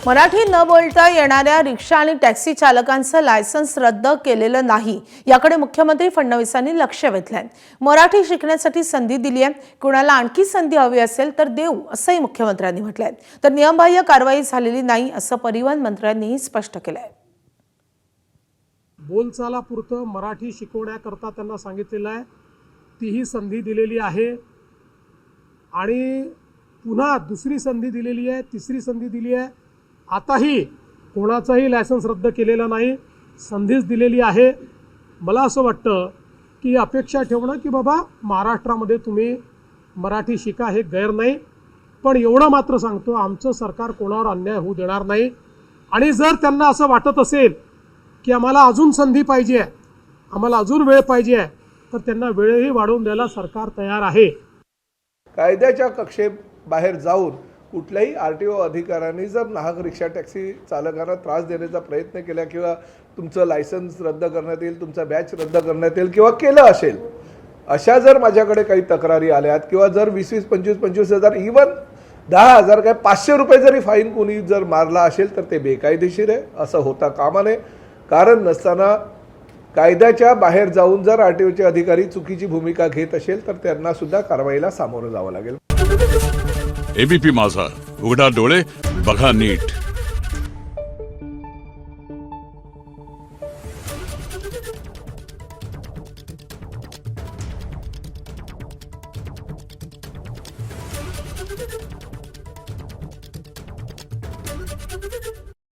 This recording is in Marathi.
मराठी न बोलता येणाऱ्या रिक्षा आणि टॅक्सी चालकांचं लायसन्स रद्द केलेलं नाही याकडे मुख्यमंत्री फडणवीसांनी लक्ष वेधलंय। मराठी शिकण्यासाठी संधी दिली आहे, कुणाला आणखी संधी हवी असेल तर देऊ असंही मुख्यमंत्र्यांनी म्हटलंय। तर नियमबाह्य कारवाई झालेली नाही असं परिवहन मंत्र्यांनीही स्पष्ट केलंय। बोलचालापुरतं मराठी शिकवण्याकरता त्यांना सांगितलेलं आहे, तीही संधी दिलेली आहे आणि पुन्हा दुसरी संधी दिलेली आहे, तिसरी संधी दिली आहे। आताही कोणाचाही लायसन्स रद्द केलेला नाही, संधीच दिलेली आहे। मला असं वाटतं की अपेक्षा ठेवणं की बाबा महाराष्ट्रामध्ये तुम्ही मराठी शिका हे गैर नाही, पण एवढं मात्र सांगतो आमचं सरकार कोणावर अन्याय होऊ देणार नाही। आणि जर त्यांना असं वाटत असेल की आम्हाला अजून संधी पाहिजे आहे, आम्हाला अजून वेळ पाहिजे आहे, तर त्यांना वेळही वाढवून द्यायला सरकार तयार आहे। कायद्याच्या कक्षेबाहेर जाऊन कुठल्याही RTO अधिकाऱ्यांनी जर नाहक रिक्षा टॅक्सी चालकांना त्रास देण्याचा प्रयत्न केला किंवा तुमचं लायसन्स रद्द करण्यात येईल, तुमचा बॅच रद्द करण्यात येईल किंवा केलं असेल, अशा जर माझ्याकडे काही तक्रारी आल्यात किंवा जर 20,000, 25,000 इवन 10,000 काय 500 रुपये जरी फाईन कोणी जर मारला असेल तर ते बेकायदेशीर आहे, असं होता कामा नये। कारण नसताना कायद्याच्या बाहेर जाऊन जर RTOचे अधिकारी चुकीची भूमिका घेत असेल तर त्यांना सुद्धा कारवाईला सामोरं जावं लागेल। ABP माझा, उघडा डोळे बघा नीट।